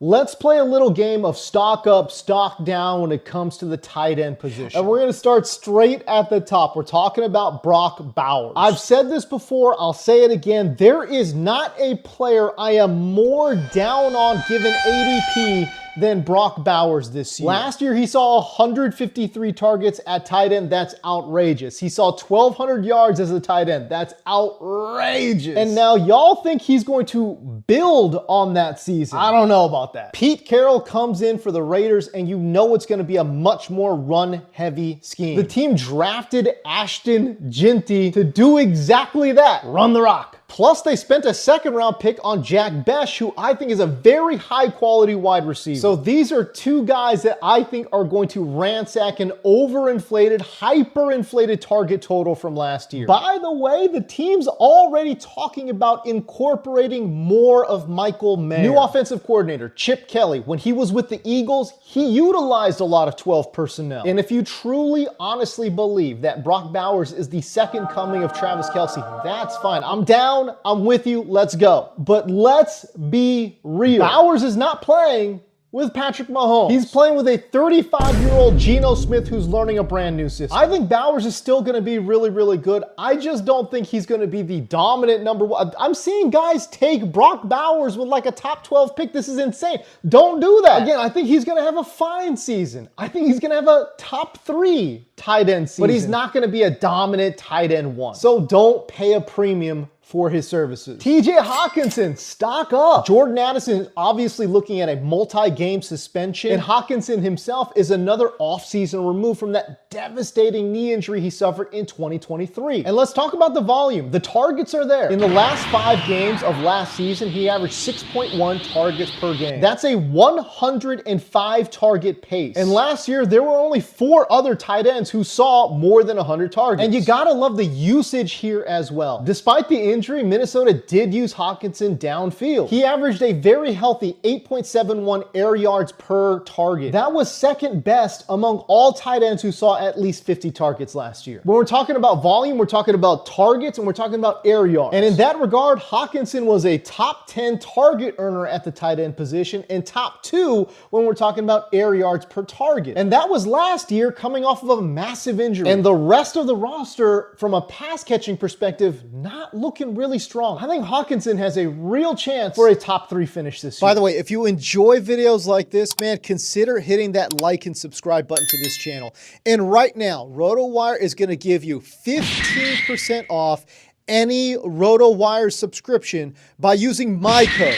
let's play a little game of stock up, stock down when it comes to the tight end position. And we're going to start straight at the top. We're talking about Brock Bowers. I've said this before, I'll say it again. There is not a player I am more down on given ADP than Brock Bowers this year. Last year, he saw 153 targets at tight end. That's outrageous. He saw 1,200 yards as a tight end. That's outrageous. And now y'all think he's going to build on that season. I don't know about that. Pete Carroll comes in for the Raiders, and you know it's going to be a much more run-heavy scheme. The team drafted Ashton Ginty to do exactly that, run the rock. Plus, they spent a second-round pick on Jack Besh, who I think is a very high-quality wide receiver. So these are two guys that I think are going to ransack an overinflated, hyperinflated target total from last year. By the way, the team's already talking about incorporating more of Michael Mayer. New offensive coordinator, Chip Kelly. When he was with the Eagles, he utilized a lot of 12 personnel. And if you truly, honestly believe that Brock Bowers is the second coming of Travis Kelce, that's fine. I'm down. I'm with you. Let's go. But let's be real. Bowers is not playing with Patrick Mahomes. He's playing with a 35-year-old Jonnu Smith who's learning a brand new system. I think Bowers is still going to be really, really good. I just don't think he's going to be the dominant number one. I'm seeing guys take Brock Bowers with like a top 12 pick. This is insane. Don't do that. Again, I think he's going to have a fine season. I think he's going to have a top 3 tight end season. But he's not going to be a dominant tight end 1. So don't pay a premium for his services. TJ Hockenson, stock up. Jordan Addison is obviously looking at a multi-game suspension, and Hockenson himself is another offseason removed from that devastating knee injury he suffered in 2023. And let's talk about the volume. The targets are there. In the last 5 games of last season, he averaged 6.1 targets per game. That's a 105 target pace. And last year, there were only 4 other tight ends who saw more than 100 targets. And you gotta love the usage here as well. Despite the injury, Minnesota did use Hockenson downfield. He averaged a very healthy 8.71 air yards per target. That was second best among all tight ends who saw at least 50 targets last year. When we're talking about volume, we're talking about targets, and we're talking about air yards. And in that regard, Hockenson was a top 10 target earner at the tight end position and top 2 when we're talking about air yards per target. And that was last year coming off of a massive injury. And the rest of the roster, from a pass catching perspective, not looking really strong. I think Hockenson has a real chance for a top 3 finish this year. By the way, if you enjoy videos like this, man, consider hitting that like and subscribe button to this channel. And right now, RotoWire is going to give you 15% off any RotoWire subscription by using my code,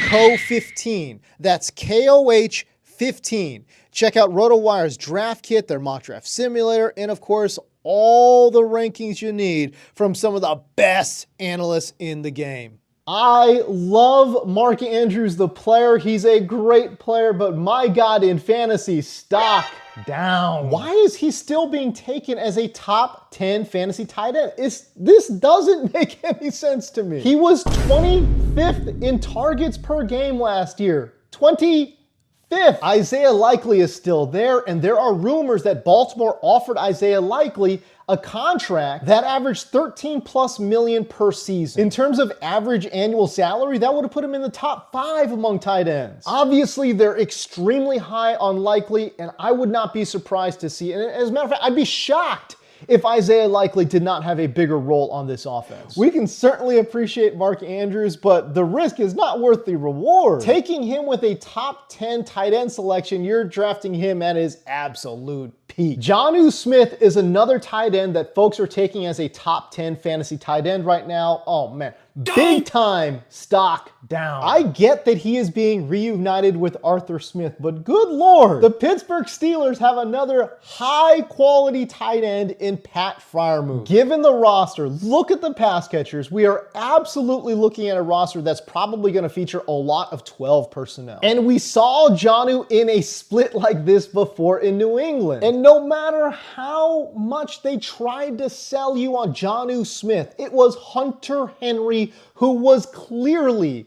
KOH15. That's KOH15. Check out RotoWire's draft kit, their mock draft simulator, and of course, all the rankings you need from some of the best analysts in the game. I love Mark Andrews, the player. He's a great player, but my God, in fantasy, stock down. Why is he still being taken as a top 10 fantasy tight end? This doesn't make any sense to me. He was 25th in targets per game last year. 25th. Isaiah Likely is still there, and there are rumors that Baltimore offered Isaiah Likely a contract that averaged 13+ million per season. In terms of average annual salary, that would have put him in the top 5 among tight ends. Obviously, they're extremely high on Likely, and I would not be surprised to see, and as a matter of fact, I'd be shocked if Isaiah Likely did not have a bigger role on this offense. We can certainly appreciate Mark Andrews, but the risk is not worth the reward. Taking him with a top 10 tight end selection, you're drafting him at his absolute peak. Jonnu Smith is another tight end that folks are taking as a top 10 fantasy tight end right now. Oh man, big time stock down. I get that he is being reunited with Arthur Smith, but good Lord, the Pittsburgh Steelers have another high quality tight end in Pat Freiermuth. Given the roster, look at the pass catchers. We are absolutely looking at a roster that's probably going to feature a lot of 12 personnel. And we saw Jonnu in a split like this before in New England. And no matter how much they tried to sell you on Jonnu Smith, it was Hunter Henry who was clearly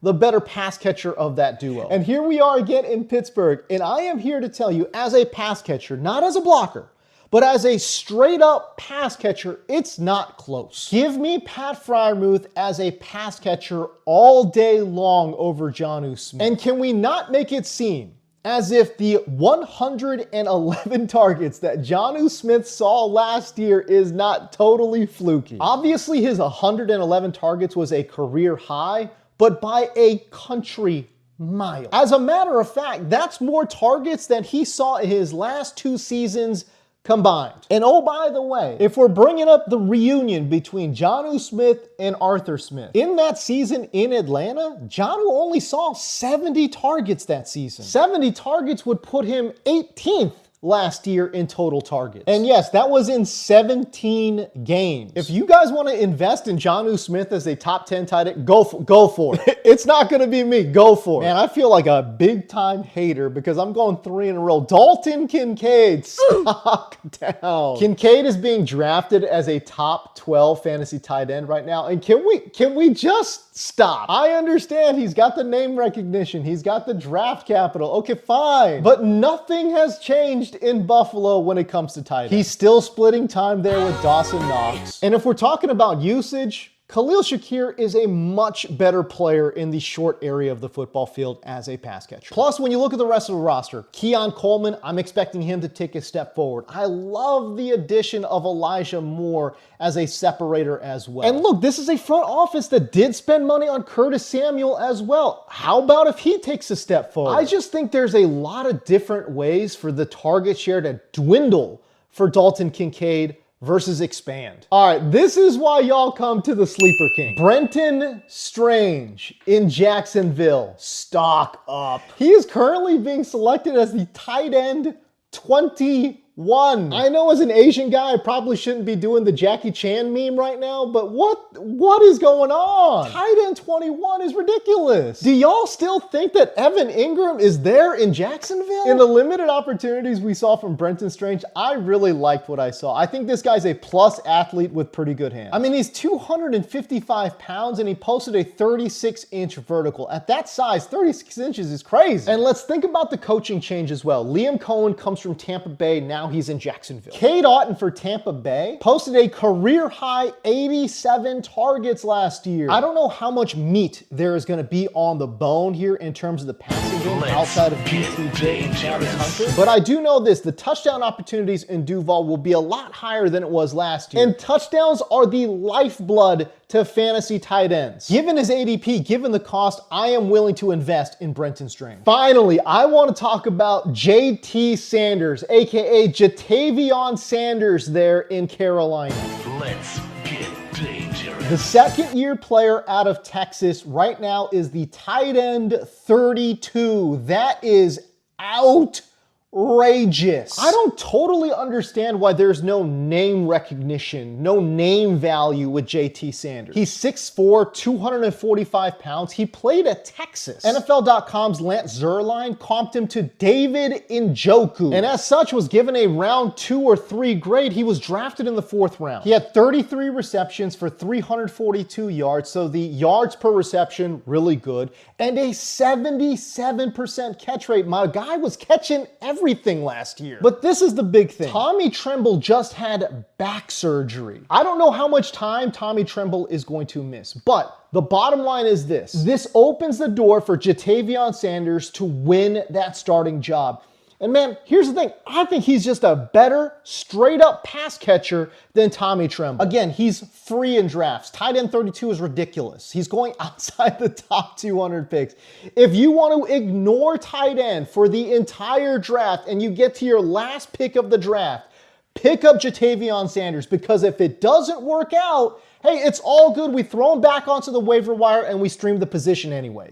the better pass catcher of that duo. And here we are again in Pittsburgh, and I am here to tell you, as a pass catcher, not as a blocker, but as a straight up pass catcher, it's not close. Give me Pat Freiermuth as a pass catcher all day long over Jonnu Smith. And can we not make it seem as if the 111 targets that Jonnu Smith saw last year is not totally fluky? Obviously, his 111 targets was a career high, but by a country mile. As a matter of fact, that's more targets than he saw in his last 2 seasons combined. And oh, by the way, if we're bringing up the reunion between Jonnu Smith and Arthur Smith, in that season in Atlanta, Jonnu only saw 70 targets that season. 70 targets would put him 18th last year in total targets. And yes, that was in 17 games. If you guys want to invest in Jonnu Smith as a top 10 tight end, go for it. It's not going to be me. Go for it. Man, I feel like a big time hater because I'm going 3 in a row. Dalton Kincaid, stock down. Kincaid is being drafted as a top 12 fantasy tight end right now. And can we just stop? I understand he's got the name recognition. He's got the draft capital. Okay, fine. But nothing has changed in Buffalo when it comes to tight end. He's still splitting time there with Dawson Knox. And if we're talking about usage, Khalil Shakir is a much better player in the short area of the football field as a pass catcher. Plus, when you look at the rest of the roster, Keon Coleman, I'm expecting him to take a step forward. I love the addition of Elijah Moore as a separator as well. And look, this is a front office that did spend money on Curtis Samuel as well. How about if he takes a step forward? I just think there's a lot of different ways for the target share to dwindle for Dalton Kincaid versus expand. All right, this is why y'all come to the Sleeper King. Brenton Strange in Jacksonville, stock up. He is currently being selected as the tight end 21. I know as an Asian guy, I probably shouldn't be doing the Jackie Chan meme right now, but what is going on? Tight end 21 is ridiculous. Do y'all still think that Evan Ingram is there in Jacksonville? In the limited opportunities we saw from Brenton Strange, I really liked what I saw. I think this guy's a plus athlete with pretty good hands. I mean, he's 255 pounds and he posted a 36-inch vertical. At that size, 36 inches is crazy. And let's think about the coaching change as well. Liam Cohen comes from Tampa Bay, now he's in Jacksonville. Cade Otton for Tampa Bay posted a career-high 87 targets last year. I don't know how much meat there is going to be on the bone here in terms of the passing game outside of BTJ and Travis Hunter, but I do know this, the touchdown opportunities in Duval will be a lot higher than it was last year. And touchdowns are the lifeblood to fantasy tight ends. Given his ADP, given the cost, I am willing to invest in Brenton Strange. Finally, I want to talk about JT Sanders, aka Jatavion Sanders there in Carolina. Let's get dangerous. The second-year player out of Texas right now is the tight end 32. That is outrageous. I don't totally understand why there's no name recognition, no name value with JT Sanders. He's 6'4", 245 pounds. He played at Texas. NFL.com's Lance Zierlein comped him to David Njoku, and as such was given a round 2 or 3 grade. He was drafted in the 4th round. He had 33 receptions for 342 yards, so the yards per reception, really good, and a 77% catch rate. My guy was catching everything last year. But this is the big thing. Tommy Tremble just had back surgery. I don't know how much time Tommy Tremble is going to miss, but the bottom line is this. This opens the door for Jatavion Sanders to win that starting job. And man, here's the thing. I think he's just a better straight up pass catcher than Tommy Tremble. Again, he's free in drafts. Tight end 32 is ridiculous. He's going outside the top 200 picks. If you want to ignore tight end for the entire draft and you get to your last pick of the draft, pick up Jatavion Sanders, because if it doesn't work out, hey, it's all good. We throw him back onto the waiver wire and we stream the position anyways.